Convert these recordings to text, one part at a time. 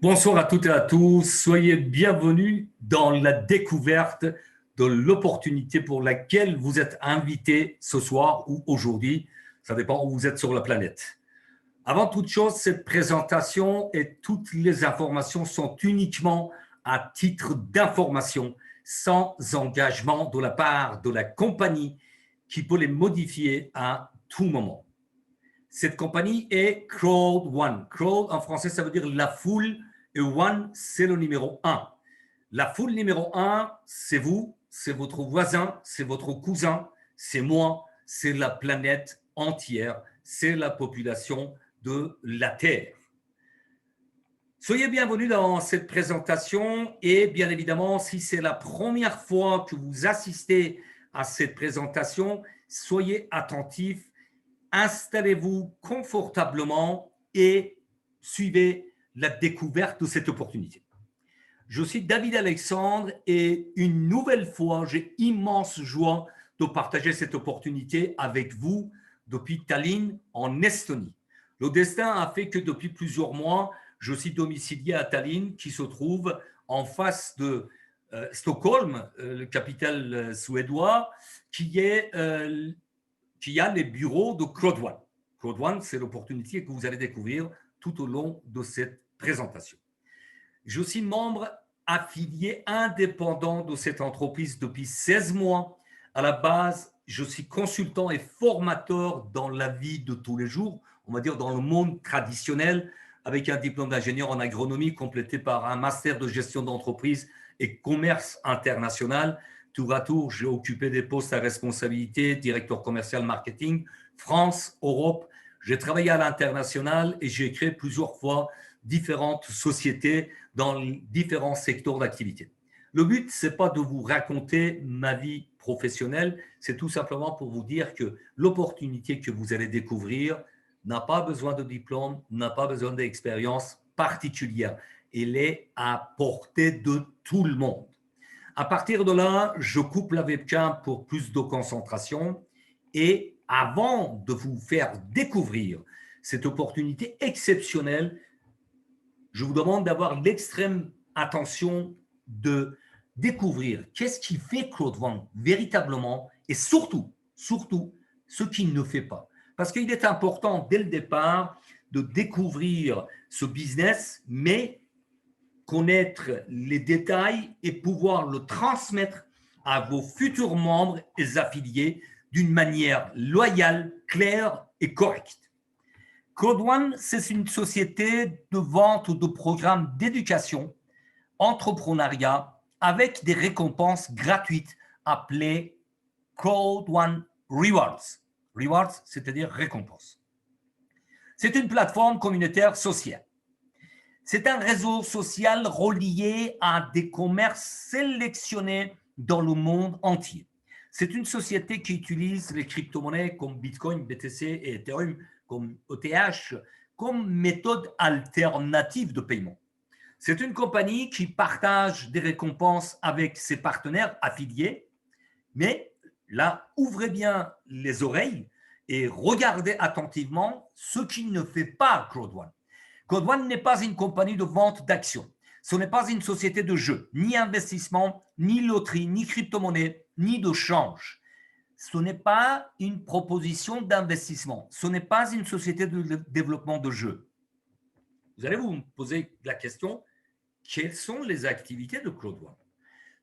Bonsoir à toutes et à tous. Soyez bienvenus dans la découverte de l'opportunité pour laquelle vous êtes invités ce soir ou aujourd'hui. Ça dépend où vous êtes sur la planète. Avant toute chose, cette présentation et toutes les informations sont uniquement à titre d'information, sans engagement de la part de la compagnie qui peut les modifier à tout moment. Cette compagnie est Crowd One. Crowd en français, ça veut dire la foule et One, c'est le numéro un. La foule numéro un, c'est vous, c'est votre voisin, c'est votre cousin, c'est moi, c'est la planète entière, c'est la population de la Terre. Soyez bienvenus dans cette présentation et bien évidemment, si c'est la première fois que vous assistez à cette présentation, soyez attentifs, installez-vous confortablement et suivez la découverte de cette opportunité. Je suis David Alexandre et une nouvelle fois, j'ai immense joie de partager cette opportunité avec vous depuis Tallinn en Estonie. Le destin a fait que depuis plusieurs mois, je suis domicilié à Tallinn qui se trouve en face de Stockholm, le capitale suédois, qui a les bureaux de Crowd One. Crowd One, c'est l'opportunité que vous allez découvrir tout au long de cette présentation. Je suis membre affilié indépendant de cette entreprise depuis 16 mois. À la base, je suis consultant et formateur dans la vie de tous les jours, on va dire dans le monde traditionnel, avec un diplôme d'ingénieur en agronomie complété par un master de gestion d'entreprise et commerce international. Tour à tour, j'ai occupé des postes à responsabilité, directeur commercial marketing, France, Europe. J'ai travaillé à l'international et j'ai créé plusieurs fois différentes sociétés dans différents secteurs d'activité. Le but, ce n'est pas de vous raconter ma vie professionnelle, c'est tout simplement pour vous dire que l'opportunité que vous allez découvrir n'a pas besoin de diplôme, n'a pas besoin d'expérience particulière. Elle est à portée de tout le monde. À partir de là, je coupe la webcam pour plus de concentration et avant de vous faire découvrir cette opportunité exceptionnelle, je vous demande d'avoir l'extrême attention de découvrir qu'est-ce qui fait Crowd One véritablement et surtout ce qu'il ne fait pas. Parce qu'il est important dès le départ de découvrir ce business, mais connaître les détails et pouvoir le transmettre à vos futurs membres et affiliés d'une manière loyale, claire et correcte. Crowd One, c'est une société de vente de programmes d'éducation, entrepreneuriat, avec des récompenses gratuites appelées Crowd One Rewards. Rewards, c'est-à-dire récompenses. C'est une plateforme communautaire sociale. C'est un réseau social relié à des commerces sélectionnés dans le monde entier. C'est une société qui utilise les crypto-monnaies comme Bitcoin, BTC et Ethereum comme ETH comme méthode alternative de paiement. C'est une compagnie qui partage des récompenses avec ses partenaires affiliés, mais là, ouvrez bien les oreilles et regardez attentivement ce qui ne fait pas Crowd One. Crowd One n'est pas une compagnie de vente d'actions. Ce n'est pas une société de jeux, ni investissement, ni loterie, ni crypto-monnaie, ni de change. Ce n'est pas une proposition d'investissement. Ce n'est pas une société de développement de jeux. Vous allez vous poser la question, quelles sont les activités de Crowd One?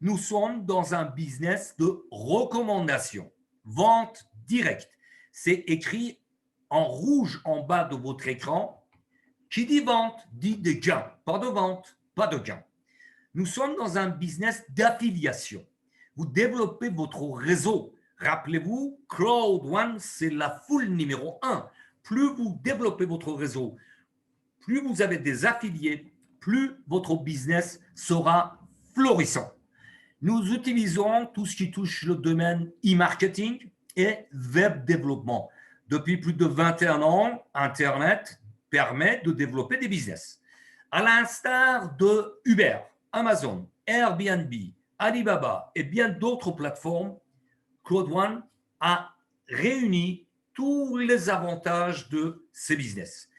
Nous sommes dans un business de recommandation, vente directe. C'est écrit en rouge en bas de votre écran. Qui dit vente dit des gains. Pas de vente, pas de gains. Nous sommes dans un business d'affiliation. Vous développez votre réseau. Rappelez-vous, Crowd One, c'est la foule numéro un. Plus vous développez votre réseau, plus vous avez des affiliés, plus votre business sera florissant. Nous utilisons tout ce qui touche le domaine e-marketing et web développement. Depuis plus de 21 ans, Internet permet de développer des business. À l'instar de Uber, Amazon, Airbnb, Alibaba et bien d'autres plateformes, Crowd One a réuni tous les avantages de ces business.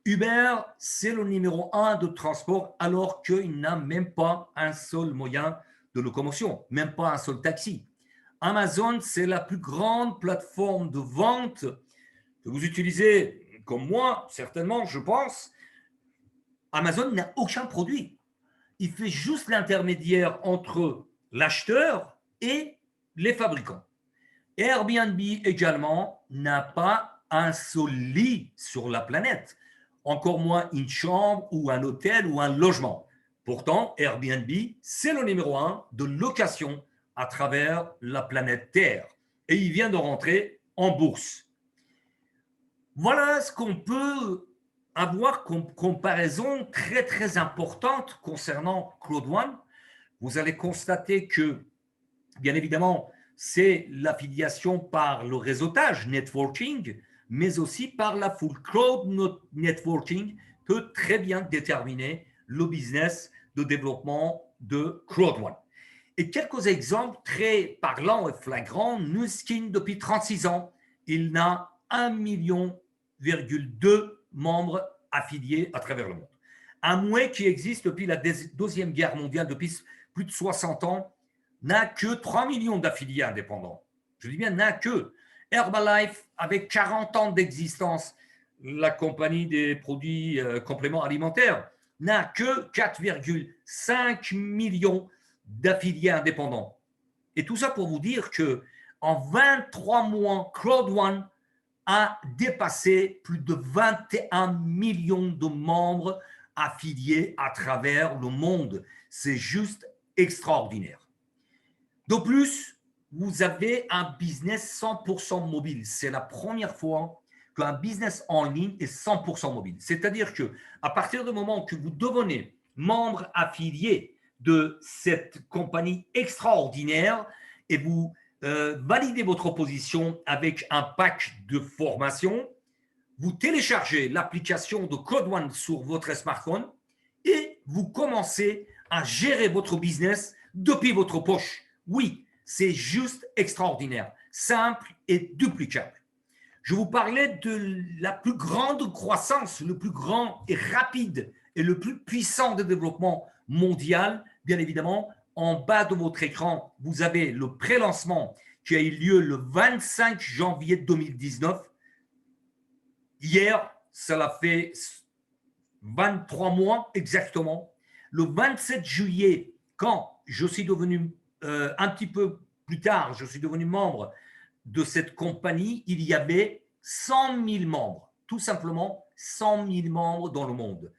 Uber, c'est le numéro un de transport alors qu'il n'a même pas un seul moyen de locomotion, même pas un seul taxi. Amazon, c'est la plus grande plateforme de vente que vous utilisez, comme moi, certainement, je pense. Amazon n'a aucun produit. Il fait juste l'intermédiaire entre l'acheteur et les fabricants. Airbnb également n'a pas un seul lit sur la planète, encore moins une chambre ou un hôtel ou un logement. Pourtant, Airbnb, c'est le numéro un de location à travers la planète Terre. Et il vient de rentrer en bourse. Voilà ce qu'on peut avoir comme comparaison très très importante concernant Claude One. Vous allez constater que, bien évidemment, c'est l'affiliation par le réseautage, networking, mais aussi par la full cloud networking peut très bien déterminer le business de développement de Claude One. Et quelques exemples très parlants et flagrants. Nuskin, depuis 36 ans, il n'a 1,2 million membres affiliés à travers le monde. Amway, qui existe depuis la Deuxième Guerre mondiale, depuis plus de 60 ans, n'a que 3 millions d'affiliés indépendants. Je dis bien n'a que. Herbalife, avec 40 ans d'existence, la compagnie des produits compléments alimentaires, n'a que 4,5 millions d'affiliés indépendants. Et tout ça pour vous dire que en 23 mois, Claude One a dépassé plus de 21 millions de membres affiliés à travers le monde. C'est juste extraordinaire. De plus, vous avez un business 100% mobile. C'est la première fois qu'un business en ligne est 100% mobile. C'est-à-dire que à partir du moment que vous devenez membre affilié de cette compagnie extraordinaire et vous validez votre position avec un pack de formation, vous téléchargez l'application de Claude One sur votre smartphone et vous commencez à gérer votre business depuis votre poche. Oui, c'est juste extraordinaire, simple et duplicable. Je vous parlais de la plus grande croissance, le plus grand et rapide et le plus puissant de développement mondial. Bien évidemment, en bas de votre écran, vous avez le pré-lancement qui a eu lieu le 25 janvier 2019. Hier, cela fait 23 mois exactement. Le 27 juillet, quand je suis devenu, un petit peu plus tard, je suis devenu membre de cette compagnie, il y avait 100 000 membres, tout simplement 100 000 membres dans le monde.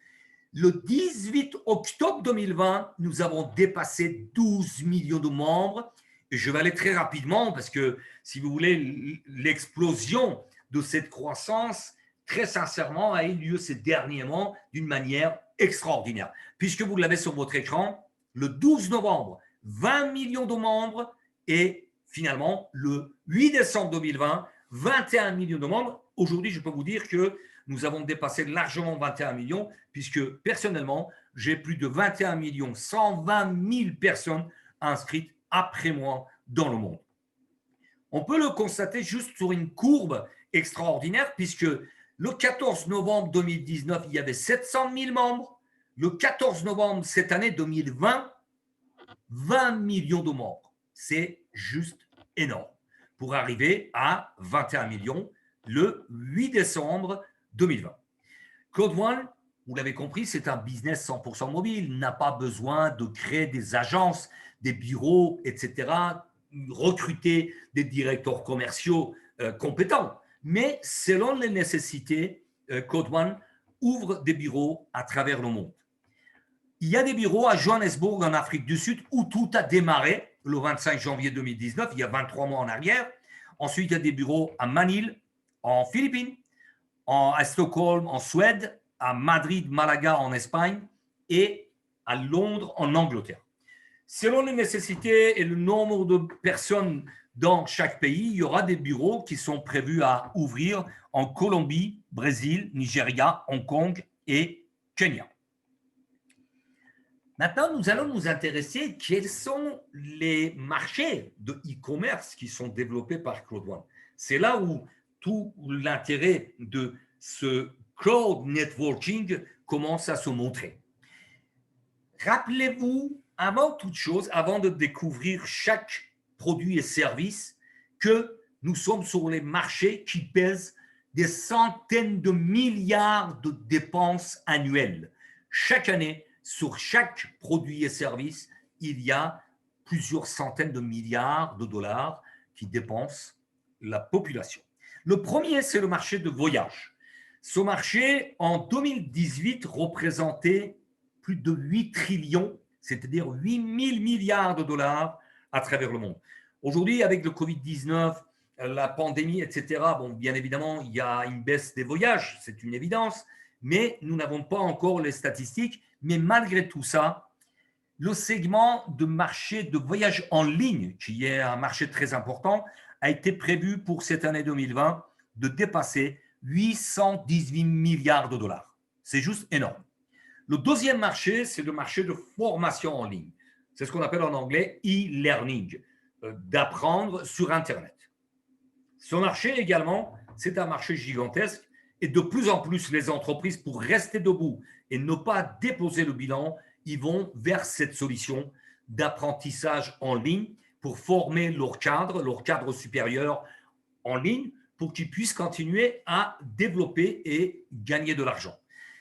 Le 18 octobre 2020, nous avons dépassé 12 millions de membres. Et je vais aller très rapidement parce que, si vous voulez, l'explosion de cette croissance, très sincèrement, a eu lieu ces derniers mois d'une manière extraordinaire. Puisque vous l'avez sur votre écran, le 12 novembre, 20 millions de membres et finalement, le 8 décembre 2020, 21 millions de membres. Aujourd'hui, je peux vous dire que nous avons dépassé largement 21 millions, puisque personnellement, j'ai plus de 21 millions 120 000 personnes inscrites après moi dans le monde. On peut le constater juste sur une courbe extraordinaire, puisque le 14 novembre 2019, il y avait 700 000 membres. Le 14 novembre cette année 2020, 20 millions de membres. C'est juste énorme pour arriver à 21 millions le 8 décembre 2020. Claude One, vous l'avez compris, c'est un business 100% mobile. Il n'a pas besoin de créer des agences, des bureaux, etc., recruter des directeurs commerciaux compétents. Mais selon les nécessités, Claude One ouvre des bureaux à travers le monde. Il y a des bureaux à Johannesburg, en Afrique du Sud, où tout a démarré le 25 janvier 2019, il y a 23 mois en arrière. Ensuite, il y a des bureaux à Manille, en Philippines, à Stockholm, en Suède, à Madrid, Malaga, en Espagne et à Londres, en Angleterre. Selon les nécessités et le nombre de personnes dans chaque pays, il y aura des bureaux qui sont prévus à ouvrir en Colombie, Brésil, Nigeria, Hong Kong et Kenya. Maintenant, nous allons nous intéresser quels sont les marchés de e-commerce qui sont développés par Claude One. C'est là où tout l'intérêt de ce cloud networking commence à se montrer. Rappelez-vous, avant toute chose, avant de découvrir chaque produit et service, que nous sommes sur les marchés qui pèsent des centaines de milliards de dépenses annuelles. Chaque année, sur chaque produit et service, il y a plusieurs centaines de milliards de dollars qui dépensent la population. Le premier, c'est le marché de voyage. Ce marché, en 2018, représentait plus de 8 trillions, c'est-à-dire 8 000 milliards de dollars à travers le monde. Aujourd'hui, avec le Covid-19, la pandémie, etc., bon, bien évidemment, il y a une baisse des voyages, c'est une évidence, mais nous n'avons pas encore les statistiques. Mais malgré tout ça, le segment de marché de voyage en ligne, qui est un marché très important, a été prévu pour cette année 2020 de dépasser 818 milliards de dollars. C'est juste énorme. Le deuxième marché, c'est le marché de formation en ligne. C'est ce qu'on appelle en anglais e-learning, d'apprendre sur Internet. Ce marché également, c'est un marché gigantesque et de plus en plus, les entreprises, pour rester debout et ne pas déposer le bilan, ils vont vers cette solution d'apprentissage en ligne pour former leur cadre supérieur en ligne pour qu'ils puissent continuer à développer et gagner de l'argent.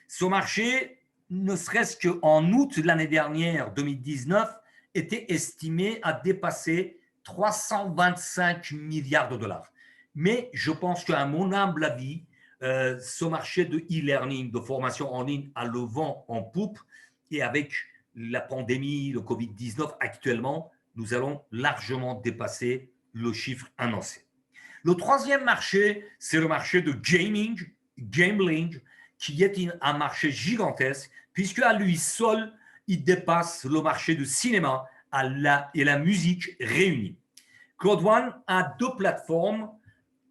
Ce marché, ne serait-ce qu'en août de l'année dernière, 2019, était estimé à dépasser 325 milliards de dollars. Mais je pense qu'à mon humble avis, ce marché de e-learning, de formation en ligne, a le vent en poupe. Et avec la pandémie, le Covid-19 actuellement, nous allons largement dépasser le chiffre annoncé. Le troisième marché, c'est le marché de gambling, qui est un marché gigantesque, puisque à lui seul, il dépasse le marché du cinéma et la musique réunis. Cloud One a deux plateformes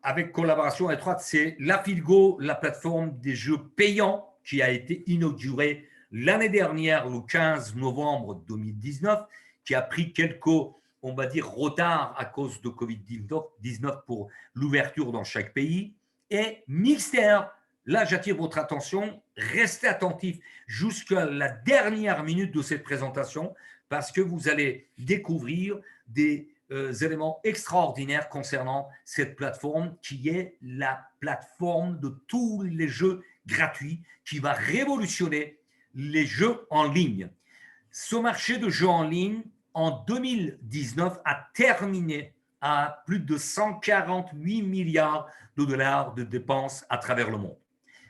avec collaboration étroite. C'est l'Afilgo, la plateforme des jeux payants, qui a été inaugurée l'année dernière, le 15 novembre 2019, qui a pris quelques, on va dire, retards à cause de Covid-19 pour l'ouverture dans chaque pays. Et Mixter, là, j'attire votre attention, restez attentifs jusqu'à la dernière minute de cette présentation parce que vous allez découvrir des éléments extraordinaires concernant cette plateforme qui est la plateforme de tous les jeux gratuits qui va révolutionner les jeux en ligne. Ce marché de jeux en ligne, en 2019, a terminé à plus de 148 milliards de dollars de dépenses à travers le monde.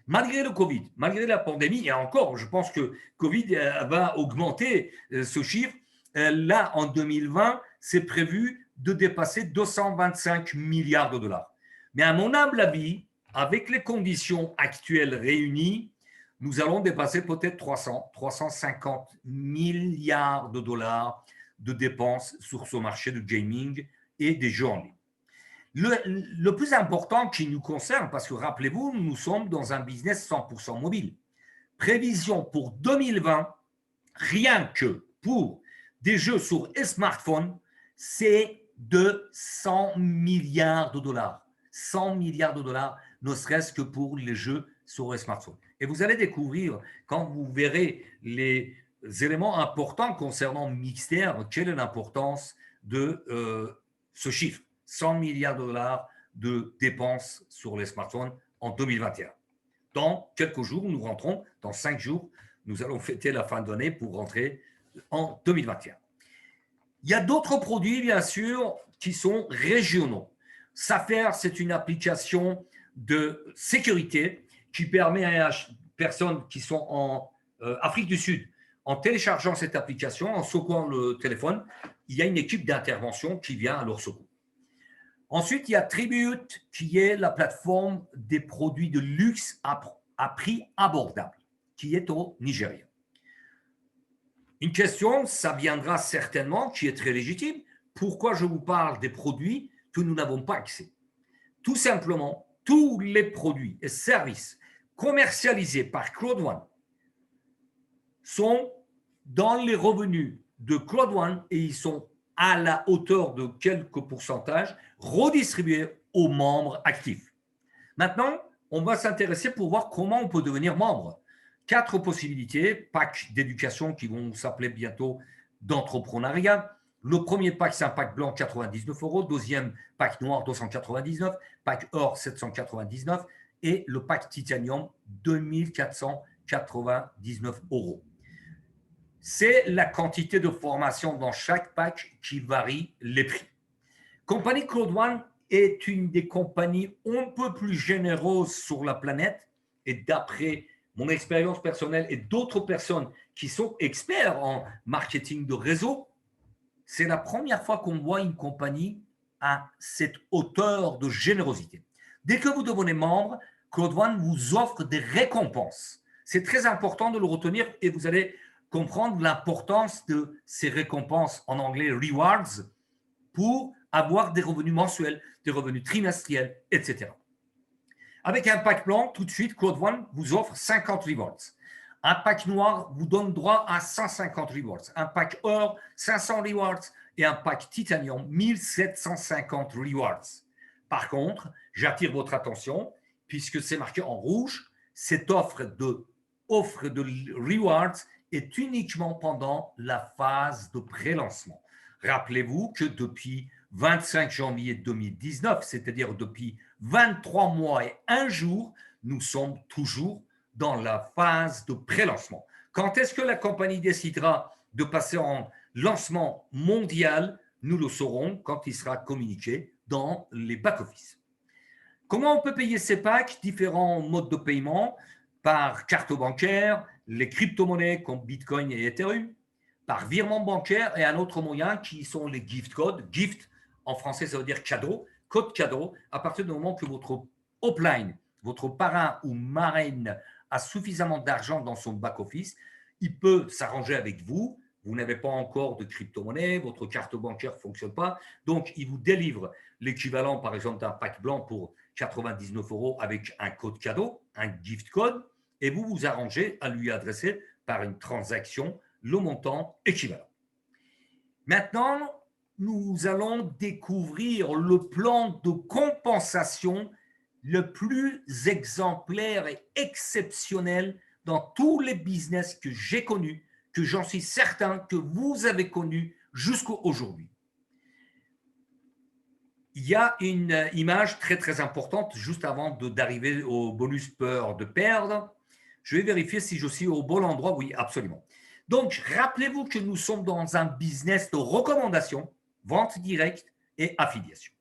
Malgré le Covid, malgré la pandémie, et encore, je pense que Covid va augmenter ce chiffre. Là, en 2020, c'est prévu de dépasser 225 milliards de dollars. Mais à mon humble avis, avec les conditions actuelles réunies, nous allons dépasser peut-être 350 milliards de dollars de dépenses sur ce marché de gaming et des jeux en ligne. Le plus important qui nous concerne, parce que rappelez-vous, nous sommes dans un business 100% mobile. Prévision pour 2020, rien que pour des jeux sur smartphone, c'est de 100 milliards de dollars. 100 milliards de dollars, ne serait-ce que pour les jeux sur smartphone. Et vous allez découvrir, quand vous verrez les éléments importants concernant Mixter, quelle est l'importance de ce chiffre. 100 milliards de dollars de dépenses sur les smartphones en 2021. Dans quelques jours, nous rentrons, dans 5 jours, nous allons fêter la fin d'année pour rentrer en 2021. Il y a d'autres produits, bien sûr, qui sont régionaux. Safer, c'est une application de sécurité qui permet à des personnes qui sont en Afrique du Sud, en téléchargeant cette application, en secouant le téléphone, il y a une équipe d'intervention qui vient à leur secours. Ensuite, il y a Tribute, qui est la plateforme des produits de luxe à prix abordable, qui est au Nigeria. Une question, ça viendra certainement, qui est très légitime. Pourquoi je vous parle des produits que nous n'avons pas accès? Tout simplement, tous les produits et services commercialisés par Cloud One sont dans les revenus de Cloud One et ils sont à la hauteur de quelques pourcentages redistribués aux membres actifs. Maintenant, on va s'intéresser pour voir comment on peut devenir membre. 4 possibilités, pack d'éducation qui vont s'appeler bientôt d'entrepreneuriat. Le premier pack, c'est un pack blanc, 99 €. Deuxième pack noir, 299. Pack or, 799. Et le pack titanium, 2499 €. C'est la quantité de formation dans chaque pack qui varie les prix. Compagnie Claude One est une des compagnies un peu plus généreuses sur la planète. Et d'après mon expérience personnelle et d'autres personnes qui sont experts en marketing de réseau, c'est la première fois qu'on voit une compagnie à cette hauteur de générosité. Dès que vous devenez membre, Claude One vous offre des récompenses. C'est très important de le retenir et vous allez comprendre l'importance de ces récompenses, en anglais rewards, pour avoir des revenus mensuels, des revenus trimestriels, etc. Avec un pack blanc, tout de suite, Claude One vous offre 50 rewards. Un pack noir vous donne droit à 150 rewards. Un pack or, 500 rewards. Et un pack titanium, 1750 rewards. Par contre, j'attire votre attention, puisque c'est marqué en rouge, cette offre de rewards est uniquement pendant la phase de pré-lancement. Rappelez-vous que depuis 25 janvier 2019, c'est-à-dire depuis 23 mois et 1 jour, nous sommes toujours dans la phase de pré-lancement. Quand est-ce que la compagnie décidera de passer en lancement mondial? Nous le saurons quand il sera communiqué dans les back-office. Comment on peut payer ces packs? Différents modes de paiement, par carte bancaire, les crypto-monnaies comme Bitcoin et Ethereum, par virement bancaire et un autre moyen qui sont les gift codes. Gift, en français, ça veut dire cadeau. Code cadeau, à partir du moment que votre upline, votre parrain ou marraine a suffisamment d'argent dans son back-office, il peut s'arranger avec vous. Vous n'avez pas encore de crypto-monnaie, votre carte bancaire ne fonctionne pas. Donc, il vous délivre l'équivalent, par exemple, d'un pack blanc pour 99 € avec un code cadeau, un gift code, et vous vous arrangez à lui adresser par une transaction le montant équivalent. Maintenant, nous allons découvrir le plan de compensation le plus exemplaire et exceptionnel dans tous les business que j'ai connus, que j'en suis certain que vous avez connus jusqu'à aujourd'hui. Il y a une image très très importante juste avant d'arriver au bonus peur de perdre. Je vais vérifier si je suis au bon endroit. Oui, absolument. Donc, rappelez-vous que nous sommes dans un business de recommandation, vente directe et affiliation.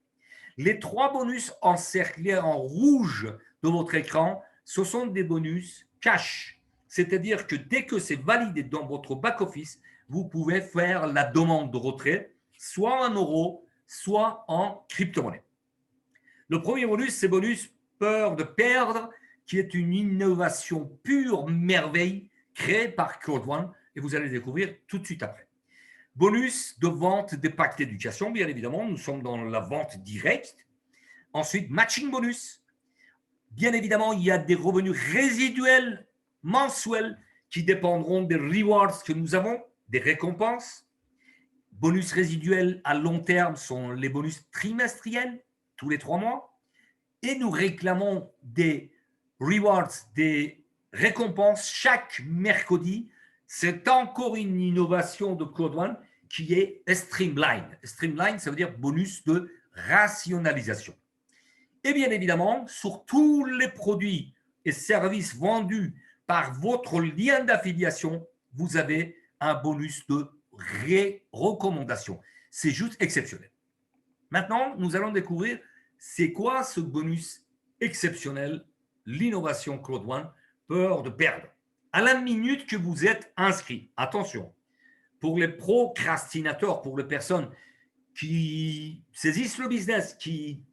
Les 3 bonus encerclés en rouge de votre écran, ce sont des bonus cash. C'est-à-dire que dès que c'est validé dans votre back-office, vous pouvez faire la demande de retrait, soit en euros, soit en crypto-monnaie. Le premier bonus, c'est bonus peur de perdre, qui est une innovation pure merveille créée par Claude One, et vous allez découvrir tout de suite après. Bonus de vente des packs d'éducation, bien évidemment, nous sommes dans la vente directe. Ensuite, matching bonus. Bien évidemment, il y a des revenus résiduels mensuels qui dépendront des rewards que nous avons, des récompenses. Bonus résiduels à long terme sont les bonus trimestriels, tous les 3 mois. Et nous réclamons des rewards, des récompenses chaque mercredi. C'est encore une innovation de Claude One qui est Streamline. Streamline, ça veut dire bonus de rationalisation. Et bien évidemment, sur tous les produits et services vendus par votre lien d'affiliation, vous avez un bonus de recommandation. C'est juste exceptionnel. Maintenant, nous allons découvrir c'est quoi ce bonus exceptionnel, l'innovation Claude One, peur de perdre. À la minute que vous êtes inscrit, attention, pour les procrastinateurs, pour les personnes qui saisissent le business, qui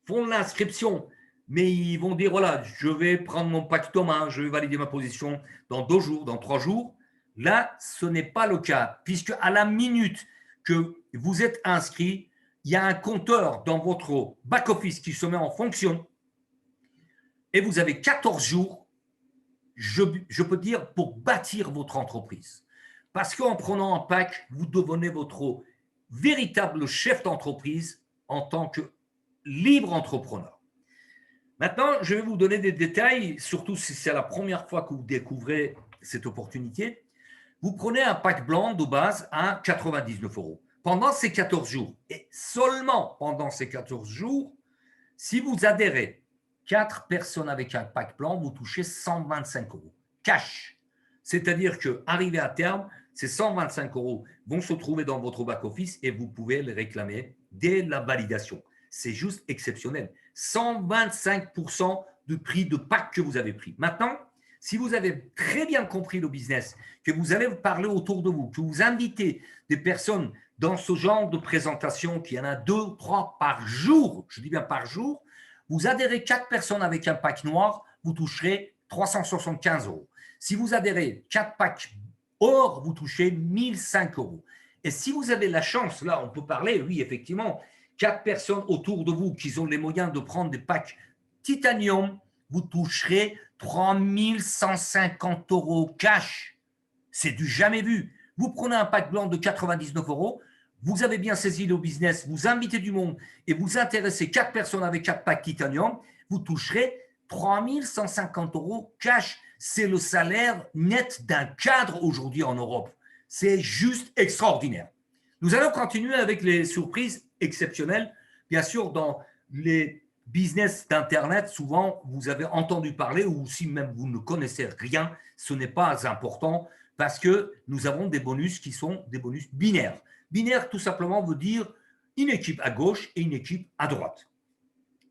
font l'inscription, mais ils vont dire, voilà, je vais prendre mon pack demain, je vais valider ma position dans 2 jours, dans 3 jours. Là, ce n'est pas le cas, puisque à la minute que vous êtes inscrit, il y a un compteur dans votre back-office qui se met en fonction et vous avez 14 jours, je peux dire, pour bâtir votre entreprise. Parce qu'en prenant un pack, vous devenez votre véritable chef d'entreprise en tant que libre entrepreneur. Maintenant, je vais vous donner des détails, surtout si c'est la première fois que vous découvrez cette opportunité. Vous prenez un pack blanc de base à 99 euros pendant ces 14 jours. Et seulement pendant ces 14 jours, si vous adhérez 4 personnes avec un pack blanc, vous touchez 125 euros cash. C'est-à-dire qu'arrivé à terme, ces 125 euros vont se trouver dans votre back-office et vous pouvez les réclamer dès la validation. C'est juste exceptionnel. 125% du prix de pack que vous avez pris. Maintenant, si vous avez très bien compris le business, que vous allez parler autour de vous, que vous invitez des personnes dans ce genre de présentation, qu'il y en a 2 ou 3 par jour, je dis bien par jour, vous adhérez 4 personnes avec un pack noir, vous toucherez 375 euros. Si vous adhérez 4 packs or, vous touchez 1005 euros. Et si vous avez la chance, là on peut parler, oui effectivement, 4 personnes autour de vous qui ont les moyens de prendre des packs titanium, vous toucherez 3150 euros cash. C'est du jamais vu. Vous prenez un pack blanc de 99 euros, vous avez bien saisi le business, vous invitez du monde et vous intéressez 4 personnes avec 4 packs titanium, vous toucherez 3150 euros cash. C'est le salaire net d'un cadre aujourd'hui en Europe. C'est juste extraordinaire. Nous allons continuer avec les surprises exceptionnelles. Bien sûr, dans les business d'Internet, souvent, vous avez entendu parler ou si même vous ne connaissez rien, ce n'est pas important parce que nous avons des bonus qui sont des bonus binaires. Binaire, tout simplement, veut dire une équipe à gauche et une équipe à droite.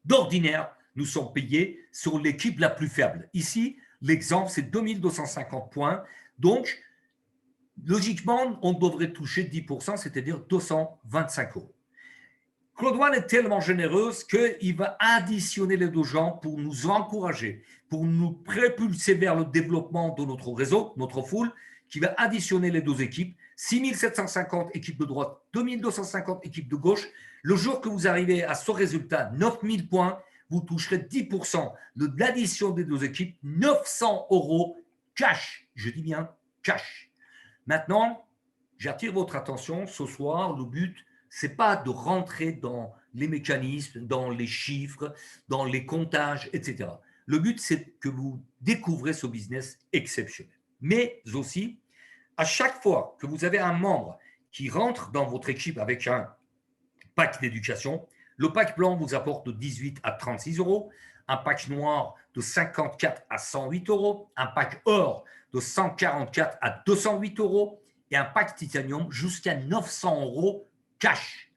D'ordinaire, nous sommes payés sur l'équipe la plus faible. Ici, l'exemple, c'est 2250 points. Donc, logiquement, on devrait toucher 10%, c'est-à-dire 225 euros. Claude One est tellement généreuse qu'il va additionner les 2 gens pour nous encourager, pour nous propulser vers le développement de notre réseau, notre foule, qui va additionner les 2 équipes, 6750 équipes de droite, 2250 équipes de gauche. Le jour que vous arrivez à ce résultat, 9000 points, vous toucherez 10% de l'addition des 2 équipes, 900 euros cash. Je dis bien cash. Maintenant, j'attire votre attention ce soir. Le but, ce n'est pas de rentrer dans les mécanismes, dans les chiffres, dans les comptages, etc. Le but, c'est que vous découvrez ce business exceptionnel. Mais aussi, à chaque fois que vous avez un membre qui rentre dans votre équipe avec un pack d'éducation, le pack blanc vous apporte de 18 à 36 euros, un pack noir de 54 à 108 euros, un pack or de 144 à 208 euros et un pack titanium jusqu'à 900 euros cash.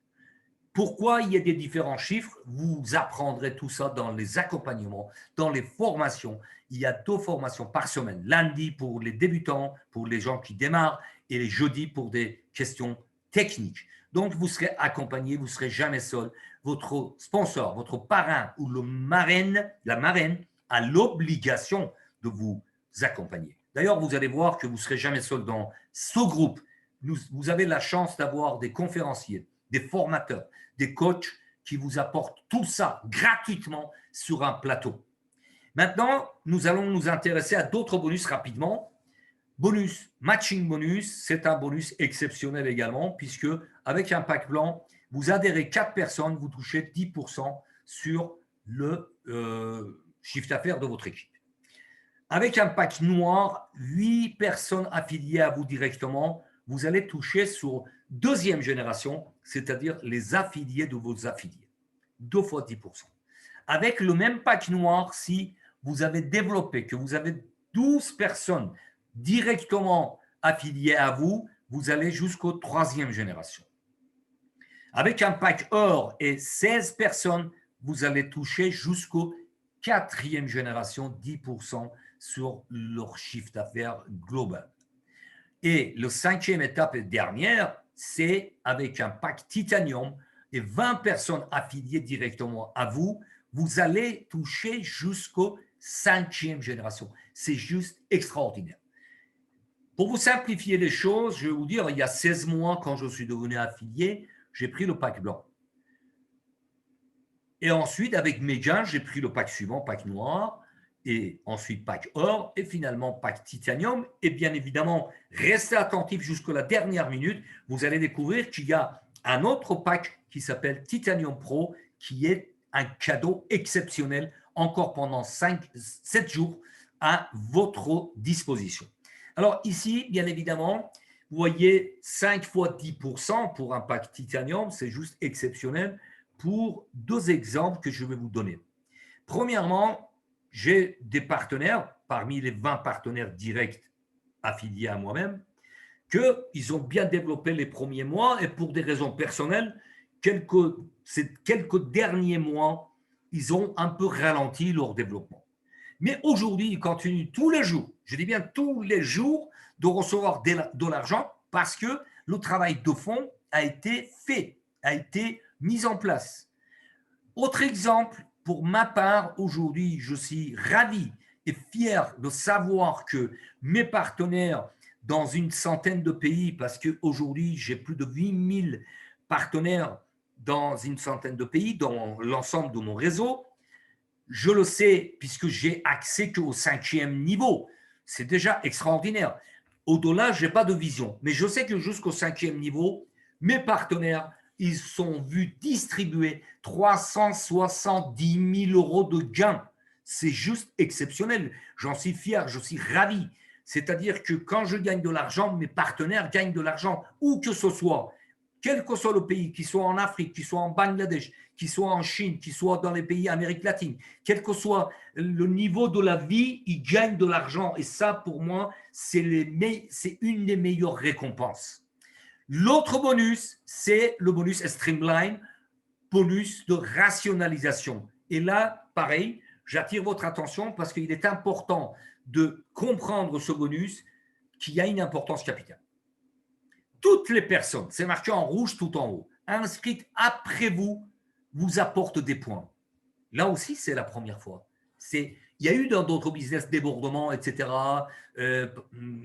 Pourquoi il y a des différents chiffres? Vous apprendrez tout ça dans les accompagnements, dans les formations. Il y a 2 formations par semaine. Lundi pour les débutants, pour les gens qui démarrent, et les jeudis pour des questions techniques. Donc, vous serez accompagné, vous ne serez jamais seul. Votre sponsor, votre parrain ou la marraine a l'obligation de vous accompagner. D'ailleurs, vous allez voir que vous ne serez jamais seul dans ce groupe. Vous avez la chance d'avoir des conférenciers, des formateurs, des coachs qui vous apportent tout ça gratuitement sur un plateau. Maintenant, nous allons nous intéresser à d'autres bonus rapidement. Bonus, matching bonus, c'est un bonus exceptionnel également puisque avec un pack blanc, vous adhérez 4 personnes, vous touchez 10% sur le chiffre d'affaires de votre équipe. Avec un pack noir, 8 personnes affiliées à vous directement, vous allez toucher sur 2e génération, c'est-à-dire les affiliés de vos affiliés. 2 fois 10%. Avec le même pack noir, si vous avez développé, que vous avez 12 personnes directement affiliées à vous, vous allez jusqu'aux 3e génération. Avec un pack or et 16 personnes, vous allez toucher jusqu'aux 4e génération, 10% sur leur chiffre d'affaires global. Et le 5e étape et dernière, c'est avec un pack titanium et 20 personnes affiliées directement à vous, vous allez toucher jusqu'aux 5e génération. C'est juste extraordinaire. Pour vous simplifier les choses, je vais vous dire, il y a 16 mois, quand je suis devenu affilié, j'ai pris le pack blanc. Et ensuite, avec mes gains, j'ai pris le pack suivant, pack noir, et ensuite pack or, et finalement pack titanium. Et bien évidemment, restez attentifs jusqu'à la dernière minute. Vous allez découvrir qu'il y a un autre pack qui s'appelle Titanium Pro, qui est un cadeau exceptionnel encore pendant 7 jours à votre disposition. Alors ici, bien évidemment, vous voyez 5 fois 10% pour un pack titanium, c'est juste exceptionnel pour 2 exemples que je vais vous donner. Premièrement, j'ai des partenaires, parmi les 20 partenaires directs affiliés à moi-même, qu'ils ont bien développé les premiers mois et pour des raisons personnelles, ces quelques derniers mois, ils ont un peu ralenti leur développement. Mais aujourd'hui, ils continuent tous les jours, je dis bien tous les jours, de recevoir de l'argent parce que le travail de fond a été fait, a été mis en place. Autre exemple, pour ma part, aujourd'hui, je suis ravi et fier de savoir que mes partenaires dans une centaine de pays, parce qu'aujourd'hui, j'ai plus de 8000 partenaires dans une centaine de pays, dans l'ensemble de mon réseau. Je le sais puisque j'ai accès qu'au 5e niveau. C'est déjà extraordinaire. Au-delà, je n'ai pas de vision. Mais je sais que jusqu'au 5e niveau, mes partenaires, ils sont vus distribuer 370 000 euros de gains. C'est juste exceptionnel. J'en suis fier, je suis ravi. C'est-à-dire que quand je gagne de l'argent, mes partenaires gagnent de l'argent, où que ce soit, quel que soit le pays, qu'il soit en Afrique, qu'il soit en Bangladesh, qu'il soit en Chine, qu'il soit dans les pays d'Amérique latine, quel que soit le niveau de la vie, ils gagnent de l'argent. Et ça, pour moi, c'est une des meilleures récompenses. L'autre bonus, c'est le bonus Streamline, bonus de rationalisation. Et là, pareil, j'attire votre attention parce qu'il est important de comprendre ce bonus qui a une importance capitale. Toutes les personnes, c'est marqué en rouge tout en haut, inscrites après vous, vous apportent des points. Là aussi, c'est la première fois. Il y a eu dans d'autres business débordements, etc.,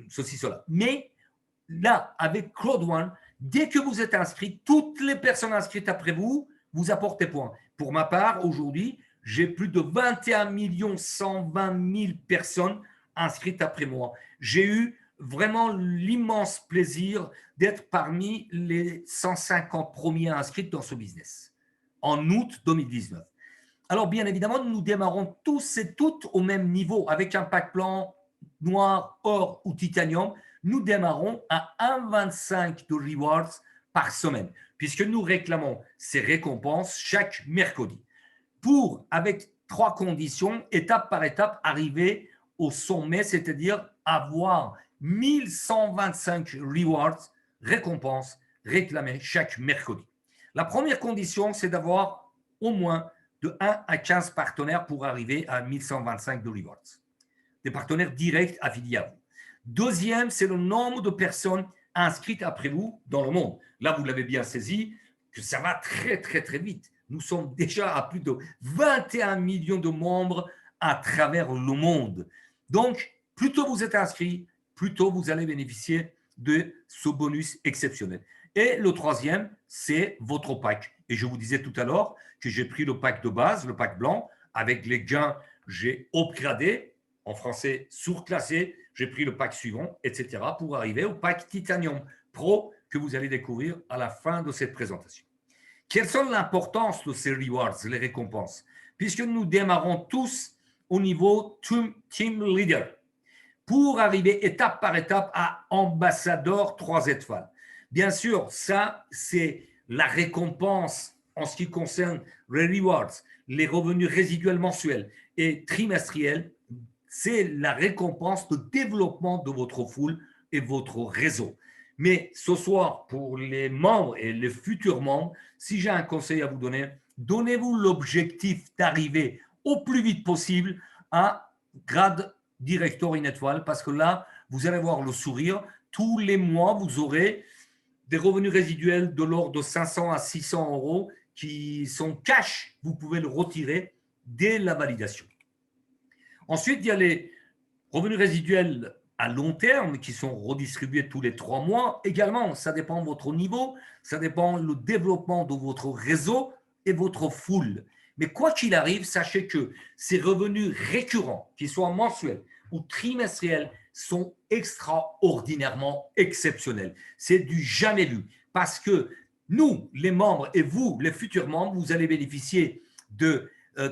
ceci, cela. Mais là, avec Claude One, dès que vous êtes inscrit, toutes les personnes inscrites après vous, vous apportent des points. Pour ma part, aujourd'hui, j'ai plus de 21 120 000 personnes inscrites après moi. J'ai eu vraiment l'immense plaisir d'être parmi les 150 premiers inscrits dans ce business en août 2019. Alors, bien évidemment, nous démarrons tous et toutes au même niveau avec un pack blanc, noir, or ou titanium. Nous démarrons à 1,25 de rewards par semaine puisque nous réclamons ces récompenses chaque mercredi pour, avec 3 conditions, étape par étape, arriver au sommet, c'est-à-dire avoir 1125 rewards, récompenses réclamées chaque mercredi. La première condition, c'est d'avoir au moins de 1 à 15 partenaires pour arriver à 1125 de rewards. Des partenaires directs affiliés à vous. Deuxième, c'est le nombre de personnes inscrites après vous dans le monde. Là, vous l'avez bien saisi, que ça va très, très, très vite. Nous sommes déjà à plus de 21 millions de membres à travers le monde. Donc, plus tôt vous êtes inscrit, plus tôt vous allez bénéficier de ce bonus exceptionnel. Et le troisième, c'est votre pack. Et je vous disais tout à l'heure que j'ai pris le pack de base, le pack blanc, avec les gains, j'ai upgradé, en français surclassé, j'ai pris le pack suivant, etc. pour arriver au pack Titanium Pro que vous allez découvrir à la fin de cette présentation. Quelle sont l'importance de ces rewards, les récompenses? Puisque nous démarrons tous au niveau Team Leader pour arriver étape par étape à ambassadeur 3 étoiles. Bien sûr, ça, c'est la récompense en ce qui concerne les rewards, les revenus résiduels mensuels et trimestriels. C'est la récompense de développement de votre foule et votre réseau. Mais ce soir, pour les membres et les futurs membres, si j'ai un conseil à vous donner, donnez-vous l'objectif d'arriver au plus vite possible à grade directeur une étoile, parce que là, vous allez voir le sourire. Tous les mois, vous aurez des revenus résiduels de l'ordre de 500 à 600 euros qui sont cash. Vous pouvez le retirer dès la validation. Ensuite, il y a les revenus résiduels à long terme qui sont redistribués tous les 3 mois. Également, ça dépend de votre niveau, ça dépend du développement de votre réseau et votre foule. Mais quoi qu'il arrive, sachez que ces revenus récurrents, qu'ils soient mensuels ou trimestriels, sont extraordinairement exceptionnels. C'est du jamais vu parce que nous, les membres, et vous, les futurs membres, vous allez bénéficier de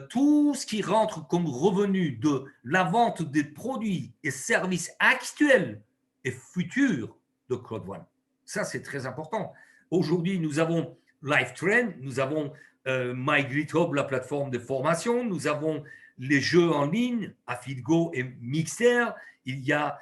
tout ce qui rentre comme revenu de la vente des produits et services actuels et futurs de Claude One. Ça, c'est très important. Aujourd'hui, nous avons LiveTrend, nous avons MyGridHub, la plateforme de formation, nous avons les jeux en ligne, AffiliGo et Mixer, il y a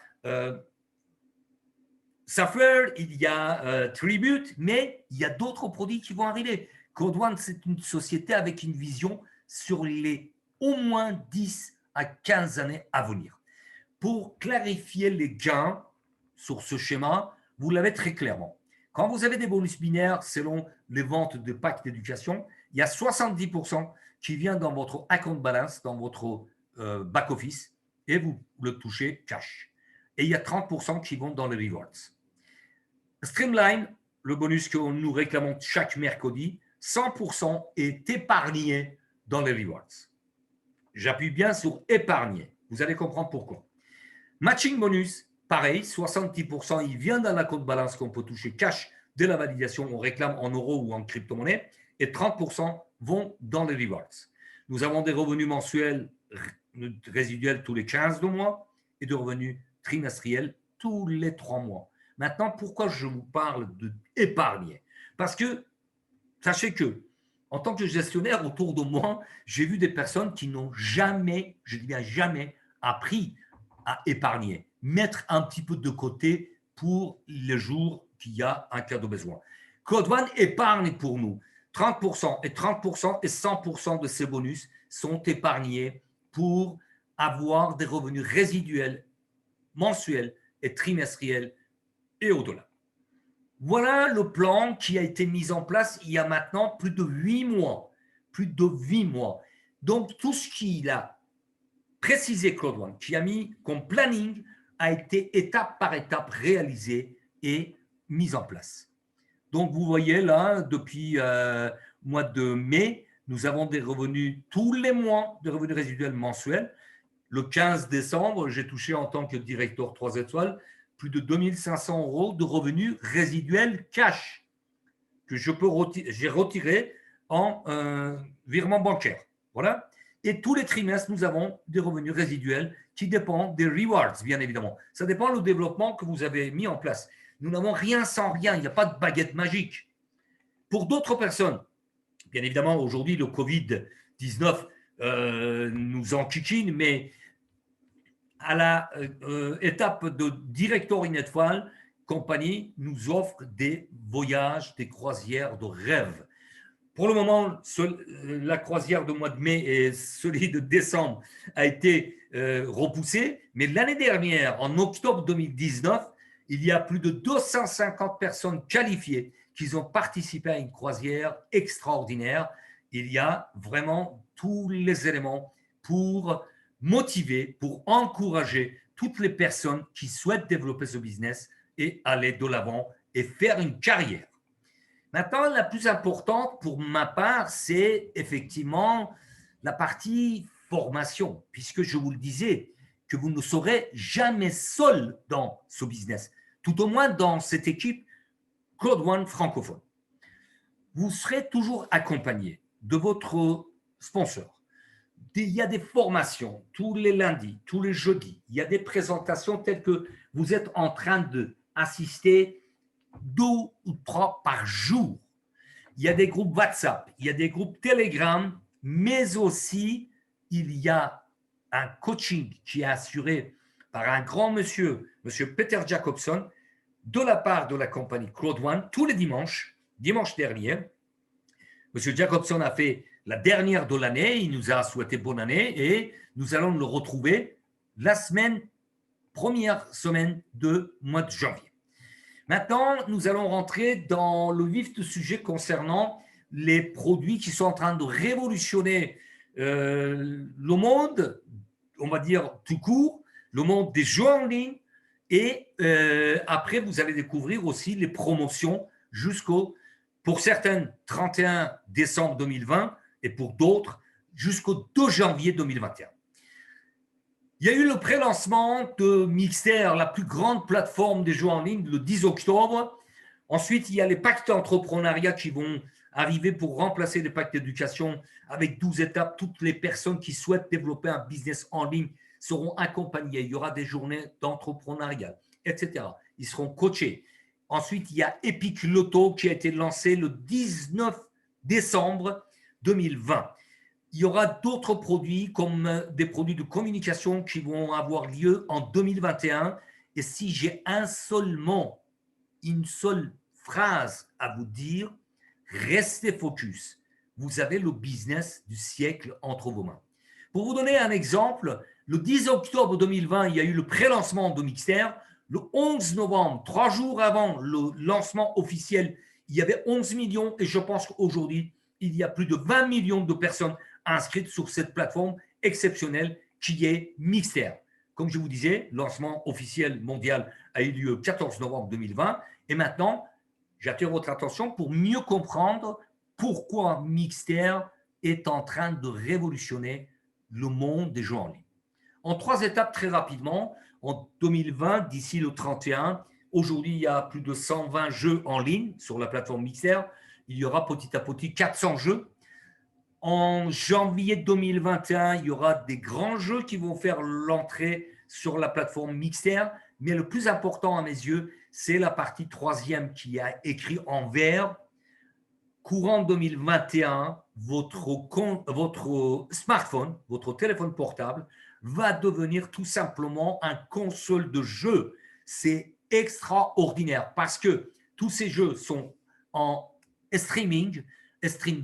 Suffer, il y a Tribute, mais il y a d'autres produits qui vont arriver. Claude One, c'est une société avec une vision sur les au moins 10 à 15 années à venir. Pour clarifier les gains sur ce schéma, vous l'avez très clairement. Quand vous avez des bonus binaires selon les ventes de packs d'éducation, il y a 70% qui vient dans votre account balance, dans votre back-office, et vous le touchez cash. Et il y a 30% qui vont dans les rewards. Streamline, le bonus que nous réclamons chaque mercredi, 100% est épargné dans les rewards. J'appuie bien sur épargner. Vous allez comprendre pourquoi. Matching bonus, pareil, 70%, il vient dans la compte balance qu'on peut toucher cash dès la validation, on réclame en euros ou en crypto-monnaie, et 30% vont dans les rewards. Nous avons des revenus mensuels résiduels tous les 15 de mois et de revenus trimestriels tous les 3 mois. Maintenant, pourquoi je vous parle d'épargner? Parce que, sachez que, en tant que gestionnaire autour de moi, j'ai vu des personnes qui n'ont jamais, je dis bien jamais, appris à épargner, mettre un petit peu de côté pour les jours qu'il y a un cas de besoin. Claude One épargne pour nous. 30% et 30% et 100% de ces bonus sont épargnés pour avoir des revenus résiduels, mensuels et trimestriels et au-delà. Voilà le plan qui a été mis en place il y a maintenant plus de 8 mois. Plus de 8 mois. Donc, tout ce qu'il a précisé Claude One, qui a mis comme planning, a été étape par étape réalisé et mis en place. Donc, vous voyez là, depuis le mois de mai, nous avons des revenus tous les mois, des revenus résiduels mensuels. Le 15 décembre, j'ai touché en tant que directeur 3 étoiles plus de 2500 € de revenus résiduels cash que j'ai retiré en virement bancaire. Voilà. Et tous les trimestres, nous avons des revenus résiduels qui dépendent des rewards, bien évidemment. Ça dépend du développement que vous avez mis en place. Nous n'avons rien sans rien. Il n'y a pas de baguette magique. Pour d'autres personnes, bien évidemment, aujourd'hui, le Covid-19 nous enquiquine, mais à la étape de directeur une étoile, compagnie nous offre des voyages, des croisières de rêve. Pour le moment, la croisière de mois de mai et celui de décembre a été repoussé, mais l'année dernière, en octobre 2019, il y a plus de 250 personnes qualifiées qui ont participé à une croisière extraordinaire. Il y a vraiment tous les éléments pour motiver, pour encourager toutes les personnes qui souhaitent développer ce business et aller de l'avant et faire une carrière. Maintenant, la plus importante pour ma part, c'est effectivement la partie formation, puisque je vous le disais, que vous ne serez jamais seul dans ce business, tout au moins dans cette équipe Claude One francophone. Vous serez toujours accompagné de votre sponsor. Il y a des formations tous les lundis, tous les jeudis. Il y a des présentations telles que vous êtes en train d'assister 2 ou 3 par jour. Il y a des groupes WhatsApp, il y a des groupes Telegram, mais aussi il y a un coaching qui est assuré par un grand monsieur, monsieur Peter Jacobson, de la part de la compagnie Claude One, tous les dimanche dernier. Monsieur Jacobson a fait la dernière de l'année, il nous a souhaité bonne année et nous allons le retrouver la première semaine de mois de janvier. Maintenant, nous allons rentrer dans le vif du sujet concernant les produits qui sont en train de révolutionner le monde, on va dire tout court, le monde des jeux en ligne. Et après, vous allez découvrir aussi les promotions pour certaines, 31 décembre 2020 et pour d'autres, jusqu'au 2 janvier 2021. Il y a eu le pré-lancement de Mixer, la plus grande plateforme des jeux en ligne, le 10 octobre. Ensuite, il y a les packs d'entrepreneuriat qui vont arriver pour remplacer les packs d'éducation avec 12 étapes. Toutes les personnes qui souhaitent développer un business en ligne seront accompagnées. Il y aura des journées d'entrepreneuriat, etc. Ils seront coachés. Ensuite, il y a Epic Loto qui a été lancé le 19 décembre 2020. Il y aura d'autres produits comme des produits de communication qui vont avoir lieu en 2021. Et si j'ai une seule phrase à vous dire, restez focus. Vous avez le business du siècle entre vos mains. Pour vous donner un exemple, le 10 octobre 2020, il y a eu le pré-lancement de Mixter. Le 11 novembre, 3 jours avant le lancement officiel, il y avait 11 millions et je pense qu'aujourd'hui, il y a plus de 20 millions de personnes inscrites sur cette plateforme exceptionnelle qui est Mixter. Comme je vous disais, le lancement officiel mondial a eu lieu le 14 novembre 2020 et maintenant, j'attire votre attention pour mieux comprendre pourquoi Mixter est en train de révolutionner le monde des jeux en ligne. En 3 étapes très rapidement, en 2020, d'ici le 31, aujourd'hui, il y a plus de 120 jeux en ligne sur la plateforme Mixer. Il y aura petit à petit 400 jeux. En janvier 2021, il y aura des grands jeux qui vont faire l'entrée sur la plateforme Mixer. Mais le plus important à mes yeux, c'est la partie 3e qui a écrit en vert. Courant 2021, votre smartphone, votre téléphone portable, va devenir tout simplement un console de jeu. C'est extraordinaire parce que tous ces jeux sont en streaming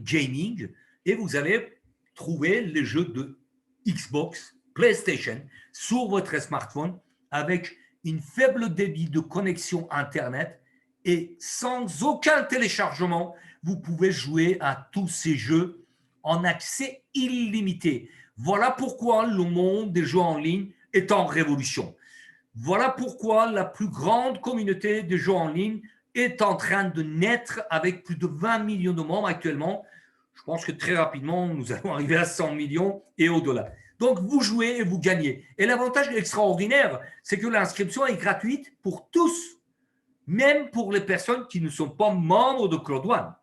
gaming, et vous allez trouver les jeux de Xbox, PlayStation sur votre smartphone avec une faible débit de connexion Internet et sans aucun téléchargement. Vous pouvez jouer à tous ces jeux en accès illimité. Voilà pourquoi le monde des jeux en ligne est en révolution. Voilà pourquoi la plus grande communauté de jeux en ligne est en train de naître avec plus de 20 millions de membres actuellement. Je pense que très rapidement, nous allons arriver à 100 millions et au-delà. Donc, vous jouez et vous gagnez. Et l'avantage extraordinaire, c'est que l'inscription est gratuite pour tous, même pour les personnes qui ne sont pas membres de Cloud One.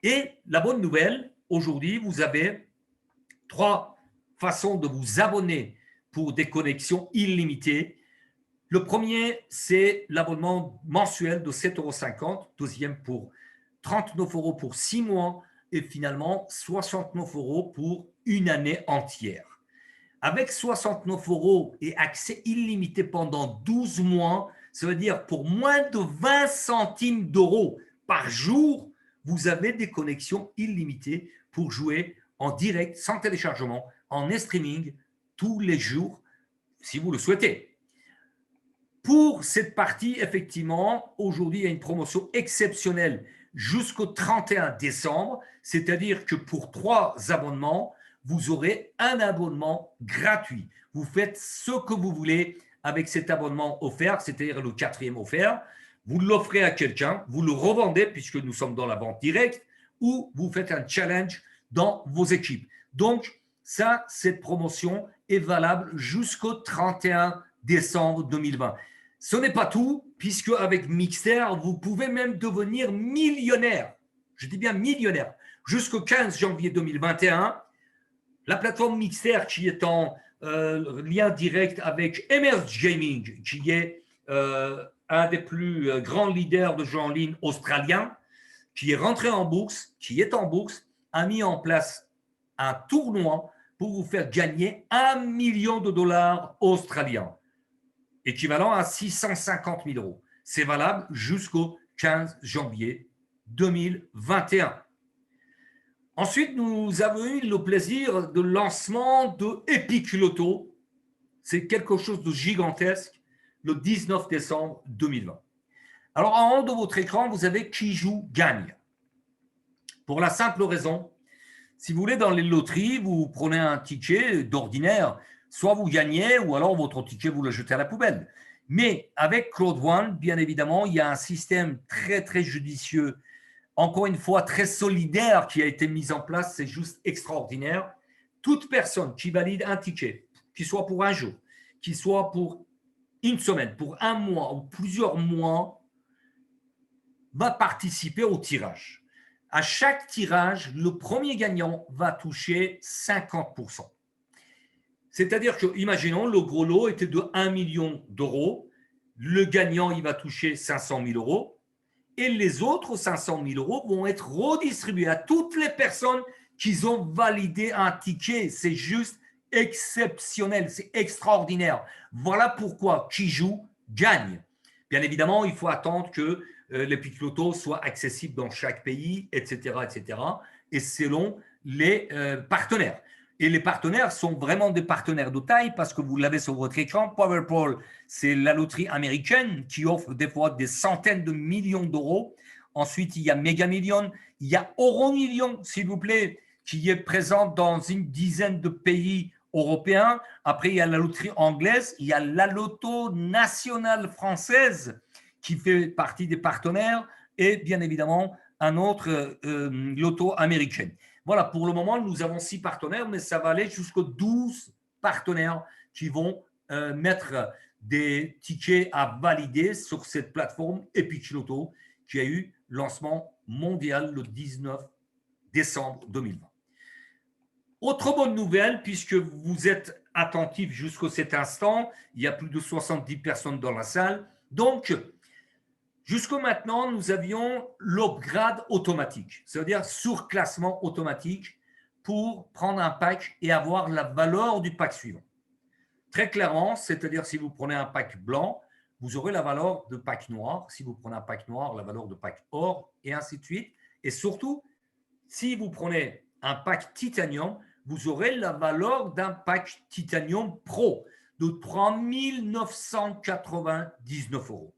Et la bonne nouvelle, aujourd'hui, vous avez 3 façons de vous abonner pour des connexions illimitées. Le premier, c'est l'abonnement mensuel de 7,50 €. Deuxième, pour 39 € pour 6 mois. Et finalement, 69 € pour une année entière. Avec 69 € et accès illimité pendant 12 mois, ça veut dire pour moins de 20 centimes d'euros par jour, vous avez des connexions illimitées pour jouer en direct, sans téléchargement, en streaming, tous les jours, si vous le souhaitez. Pour cette partie, effectivement, aujourd'hui, il y a une promotion exceptionnelle jusqu'au 31 décembre, c'est-à-dire que pour 3 abonnements, vous aurez un abonnement gratuit. Vous faites ce que vous voulez avec cet abonnement offert, c'est-à-dire le 4e offert. Vous l'offrez à quelqu'un, vous le revendez puisque nous sommes dans la vente directe, ou vous faites un challenge dans vos équipes. Donc, ça, cette promotion est valable jusqu'au 31 décembre 2020. Ce n'est pas tout, puisque avec Mixter, vous pouvez même devenir millionnaire. Je dis bien millionnaire. Jusqu'au 15 janvier 2021, la plateforme Mixter, qui est en lien direct avec Emerge Gaming, qui est un des plus grands leaders de jeux en ligne australiens, qui est rentré en bourse, qui est en bourse, a mis en place un tournoi pour vous faire gagner 1 million de dollars australiens, équivalent à 650 000 €. C'est valable jusqu'au 15 janvier 2021. Ensuite, nous avons eu le plaisir de lancement de Epic Loto. C'est quelque chose de gigantesque, le 19 décembre 2020. Alors, en haut de votre écran, vous avez qui joue gagne. Pour la simple raison, si vous voulez, dans les loteries, vous prenez un ticket d'ordinaire, soit vous gagnez, ou alors votre ticket, vous le jetez à la poubelle. Mais avec Cloud One, bien évidemment, il y a un système très, très judicieux, encore une fois, très solidaire qui a été mis en place. C'est juste extraordinaire. Toute personne qui valide un ticket, qu'il soit pour un jour, qu'il soit pour une semaine, pour un mois ou plusieurs mois, va participer au tirage. À chaque tirage, le premier gagnant va toucher 50%. C'est-à-dire que, imaginons, le gros lot était de 1 million d'euros. Le gagnant, il va toucher 500 000 euros. Et les autres 500 000 euros vont être redistribués à toutes les personnes qui ont validé un ticket. C'est juste exceptionnel, c'est extraordinaire. Voilà pourquoi qui joue gagne. Bien évidemment, il faut attendre que les Pic Loto soient accessibles dans chaque pays, etc., etc., et selon les partenaires. Et les partenaires sont vraiment des partenaires de taille parce que vous l'avez sur votre écran. Powerball, c'est la loterie américaine qui offre des fois des centaines de millions d'euros. Ensuite, il y a Mega Millions, il y a Euro Millions, s'il vous plaît, qui est présente dans une dizaine de pays européens. Après, il y a la loterie anglaise, il y a la loto nationale française qui fait partie des partenaires et bien évidemment un autre loto américaine. Voilà, pour le moment, nous avons 6 partenaires, mais ça va aller jusqu'aux 12 partenaires qui vont mettre des tickets à valider sur cette plateforme Epic Loto qui a eu lancement mondial le 19 décembre 2020. Autre bonne nouvelle, puisque vous êtes attentifs jusqu'à cet instant, il y a plus de 70 personnes dans la salle. Donc, jusqu'à maintenant, nous avions l'upgrade automatique, c'est-à-dire surclassement automatique pour prendre un pack et avoir la valeur du pack suivant. Très clairement, c'est-à-dire si vous prenez un pack blanc, vous aurez la valeur de pack noir. Si vous prenez un pack noir, la valeur de pack or, et ainsi de suite. Et surtout, si vous prenez un pack titanium, vous aurez la valeur d'un pack titanium pro de 3 999 euros.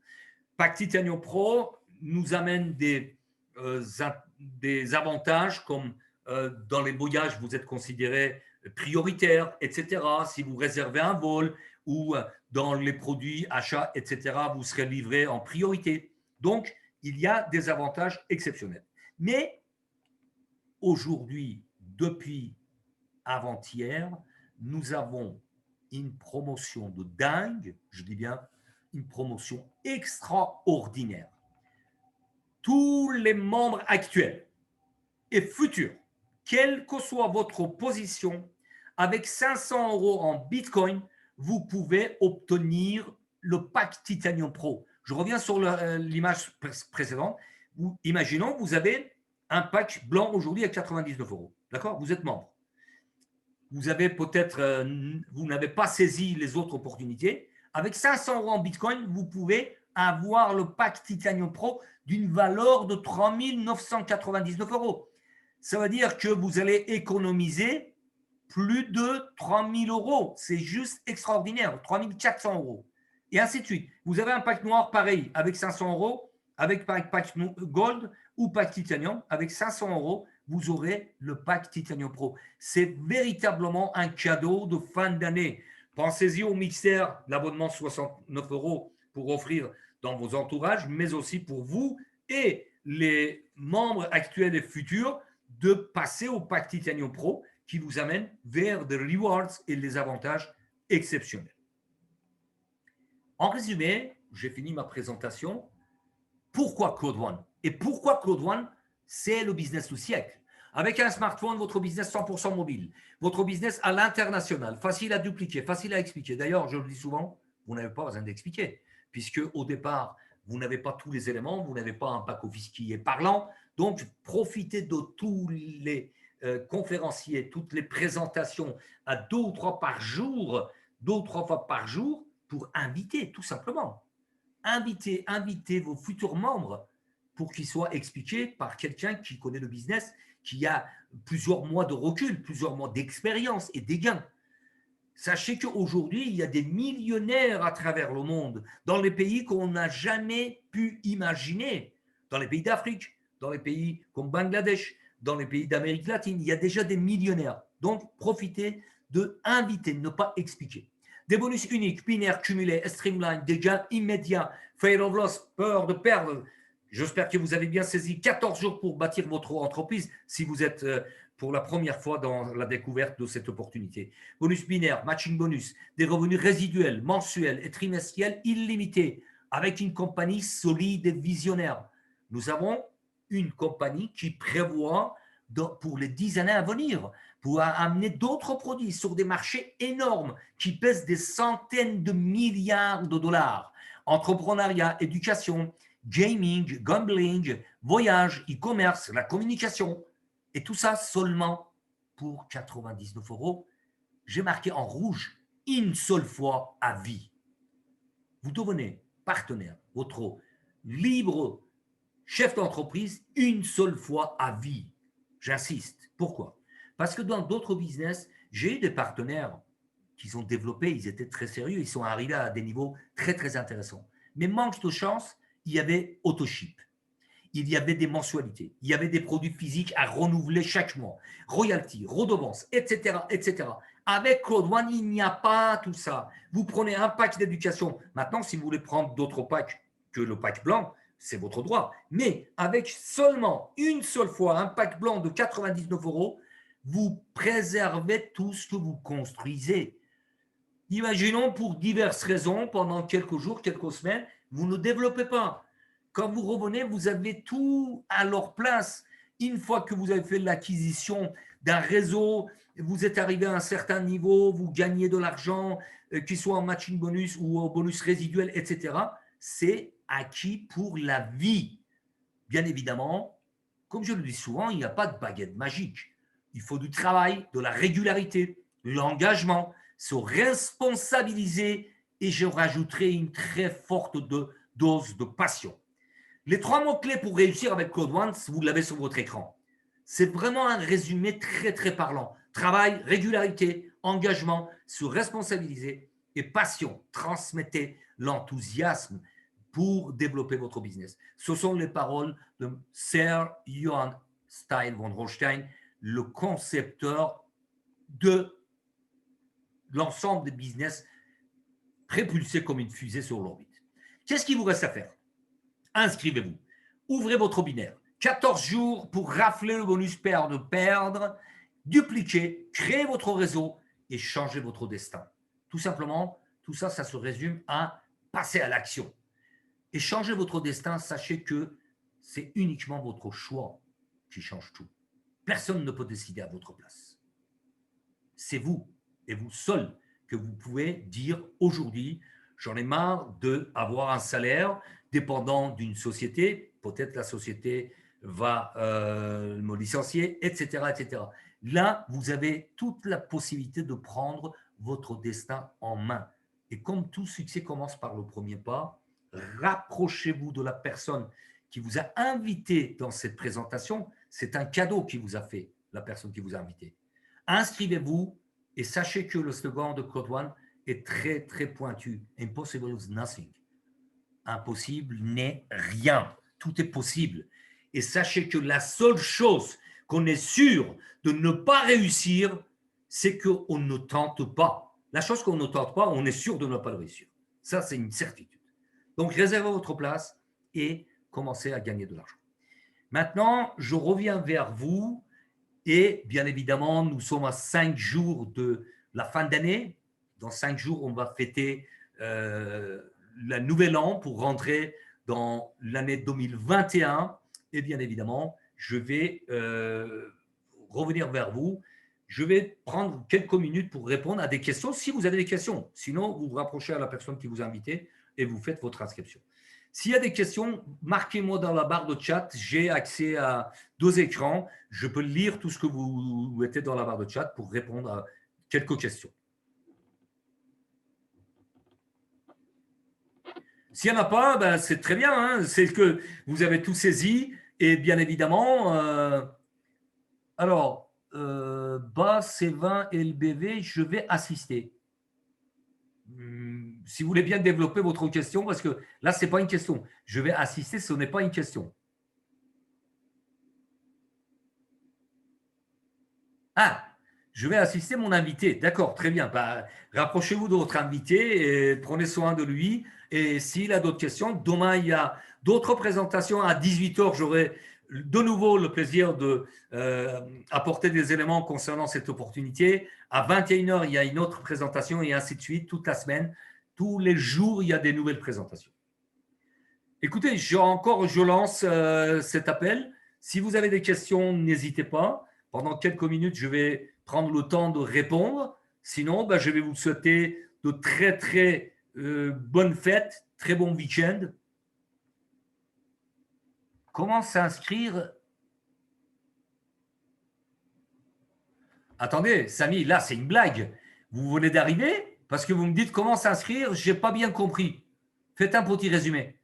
Pack Titanium Pro nous amène des avantages comme dans les voyages, vous êtes considéré prioritaire, etc. Si vous réservez un vol ou dans les produits achats, etc., vous serez livré en priorité. Donc, il y a des avantages exceptionnels. Mais aujourd'hui, depuis avant-hier, nous avons une promotion de dingue, je dis bien une promotion extraordinaire. Tous les membres actuels et futurs, quelle que soit votre position, avec 500 euros en Bitcoin, vous pouvez obtenir le pack Titanium Pro. Je reviens sur l'image précédente. Imaginons, vous avez un pack blanc aujourd'hui à 99 euros. D'accord? Vous êtes membre. Vous avez peut-être, vous n'avez pas saisi les autres opportunités. Avec 500 euros en Bitcoin, vous pouvez avoir le pack Titanium Pro d'une valeur de 3 999 euros. Ça veut dire que vous allez économiser plus de 3 000 euros. C'est juste extraordinaire, 3 400 euros. Et ainsi de suite. Vous avez un pack noir pareil, avec 500 euros, avec pack gold ou pack titanium, avec 500 euros, vous aurez le pack Titanium Pro. C'est véritablement un cadeau de fin d'année. Pensez-y au mixeur, l'abonnement 69 euros pour offrir dans vos entourages, mais aussi pour vous et les membres actuels et futurs de passer au pack Titanium Pro qui vous amène vers des rewards et les avantages exceptionnels. En résumé, j'ai fini ma présentation. Pourquoi Cloud One? Et pourquoi Cloud One? C'est le business du siècle. Avec un smartphone, votre business 100% mobile, votre business à l'international, facile à dupliquer, facile à expliquer. D'ailleurs, je le dis souvent, vous n'avez pas besoin d'expliquer, puisque au départ, vous n'avez pas tous les éléments, vous n'avez pas un back-office qui est parlant. Donc, profitez de tous les conférenciers, toutes les présentations à 2 ou 3 par jour, 2 ou 3 fois par jour pour inviter, tout simplement. Invitez vos futurs membres pour qu'ils soient expliqués par quelqu'un qui connaît le business, qui a plusieurs mois de recul, plusieurs mois d'expérience et des gains. Sachez qu'aujourd'hui, il y a des millionnaires à travers le monde, dans les pays qu'on n'a jamais pu imaginer, dans les pays d'Afrique, dans les pays comme Bangladesh, dans les pays d'Amérique latine, il y a déjà des millionnaires. Donc, profitez de inviter, ne pas expliquer. Des bonus uniques, binaires, cumulés, streamline, des gains immédiats, fear of loss, peur de perdre. J'espère que vous avez bien saisi 14 jours pour bâtir votre entreprise si vous êtes pour la première fois dans la découverte de cette opportunité. Bonus binaire, matching bonus, des revenus résiduels, mensuels et trimestriels illimités avec une compagnie solide et visionnaire. Nous avons une compagnie qui prévoit pour les 10 années à venir, pour amener d'autres produits sur des marchés énormes qui pèsent des centaines de milliards de dollars. Entrepreneuriat, éducation, gaming, gambling, voyage, e-commerce, la communication. Et tout ça seulement pour 99 €. J'ai marqué en rouge une seule fois à vie. Vous devenez partenaire, votre libre chef d'entreprise une seule fois à vie. J'insiste. Pourquoi? Parce que dans d'autres business, j'ai eu des partenaires qui sont développés, ils étaient très sérieux, ils sont arrivés à des niveaux très, très intéressants. Mais manque de chance, il y avait Autoship. Il y avait des mensualités, il y avait des produits physiques à renouveler chaque mois, royalty, redevance, etc., etc. Avec Claude One, il n'y a pas tout ça. Vous prenez un pack d'éducation. Maintenant, si vous voulez prendre d'autres packs que le pack blanc, c'est votre droit. Mais avec seulement une seule fois un pack blanc de 99 €, vous préservez tout ce que vous construisez. Imaginons pour diverses raisons, pendant quelques jours, quelques semaines, vous ne développez pas. Quand vous revenez, vous avez tout à leur place. Une fois que vous avez fait l'acquisition d'un réseau, vous êtes arrivé à un certain niveau, vous gagnez de l'argent, qu'il soit en matching bonus ou en bonus résiduel, etc. C'est acquis pour la vie. Bien évidemment, comme je le dis souvent, il n'y a pas de baguette magique. Il faut du travail, de la régularité, de l'engagement, se responsabiliser et je rajouterai une très forte dose de passion. Les 3 mots-clés pour réussir avec Claude One, vous l'avez sur votre écran. C'est vraiment un résumé très, très parlant. Travail, régularité, engagement, se responsabiliser et passion. Transmettez l'enthousiasme pour développer votre business. Ce sont les paroles de Sir Johann Stein von Holstein, le concepteur de l'ensemble des business propulsés comme une fusée sur l'orbite. Qu'est-ce qu'il vous reste à faire? Inscrivez-vous. Ouvrez votre binaire. 14 jours pour rafler le bonus perdre, dupliquer, créer votre réseau et changer votre destin. Tout simplement, tout ça, ça se résume à passer à l'action. Et changer votre destin, sachez que c'est uniquement votre choix qui change tout. Personne ne peut décider à votre place. C'est vous et vous seul que vous pouvez dire aujourd'hui, j'en ai marre d'avoir un salaire dépendant d'une société, peut-être la société va me licencier, etc., etc. Là, vous avez toute la possibilité de prendre votre destin en main. Et comme tout succès commence par le premier pas, rapprochez-vous de la personne qui vous a invité dans cette présentation. C'est un cadeau qui vous a fait, la personne qui vous a invité. Inscrivez-vous et sachez que le slogan de Claude One est très, très pointu. Impossible is nothing. Impossible n'est rien. Tout est possible. Et sachez que la seule chose qu'on est sûr de ne pas réussir, c'est qu'on ne tente pas. La chose qu'on ne tente pas, on est sûr de ne pas le réussir. Ça, c'est une certitude. Donc, réservez votre place et commencez à gagner de l'argent. Maintenant, je reviens vers vous et bien évidemment, nous sommes à 5 jours de la fin d'année. Dans 5 jours, on va fêter la nouvelle an pour rentrer dans l'année 2021. Et bien évidemment, je vais revenir vers vous. Je vais prendre quelques minutes pour répondre à des questions si vous avez des questions. Sinon, vous vous rapprochez à la personne qui vous a invité et vous faites votre inscription. S'il y a des questions, marquez-moi dans la barre de chat. J'ai accès à 2 écrans. Je peux lire tout ce que vous mettez dans la barre de chat pour répondre à quelques questions. S'il n'y en a pas, ben c'est très bien. Hein. C'est que vous avez tout saisi. Et bien évidemment, alors, bas, C20 et LBV, je vais assister. Si vous voulez bien développer votre question, parce que là, ce n'est pas une question. Je vais assister, ce n'est pas une question. Ah, je vais assister mon invité. D'accord, très bien. Bah, rapprochez-vous de votre invité et prenez soin de lui. Et s'il a d'autres questions, demain, il y a d'autres présentations. À 18 h, j'aurai de nouveau le plaisir de apporter des éléments concernant cette opportunité. À 21 h, il y a une autre présentation et ainsi de suite, toute la semaine. Tous les jours, il y a des nouvelles présentations. Écoutez, je lance cet appel. Si vous avez des questions, n'hésitez pas. Pendant quelques minutes, je vais prendre le temps de répondre. Sinon, je vais vous souhaiter de très, très bonnes fêtes, très bon week-end. Comment s'inscrire? Attendez, Samy, là, c'est une blague. Vous venez d'arriver parce que vous me dites comment s'inscrire, je n'ai pas bien compris. Faites un petit résumé.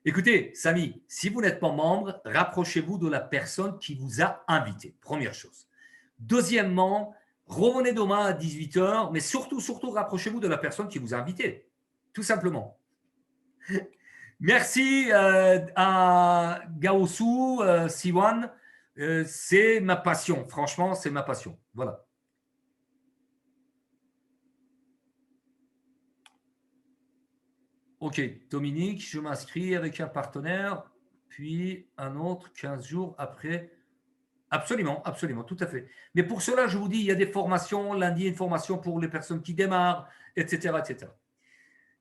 Écoutez, Samy, si vous n'êtes pas membre, rapprochez-vous de la personne qui vous a invité. Première chose. Deuxièmement, revenez demain à 18h, mais surtout, rapprochez-vous de la personne qui vous a invité. Tout simplement. Merci à Gaosu, Siwan. C'est ma passion. Franchement, c'est ma passion. Voilà. Ok, Dominique, je m'inscris avec un partenaire, puis un autre 15 jours après. Absolument, absolument, tout à fait. Mais pour cela, je vous dis, il y a des formations. Lundi, une formation pour les personnes qui démarrent, etc., etc.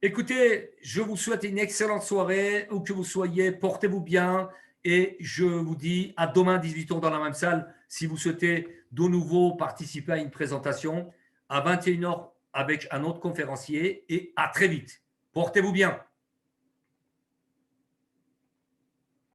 Écoutez, je vous souhaite une excellente soirée, où que vous soyez, portez-vous bien et je vous dis à demain 18h dans la même salle si vous souhaitez de nouveau participer à une présentation à 21h avec un autre conférencier et à très vite. Portez-vous bien.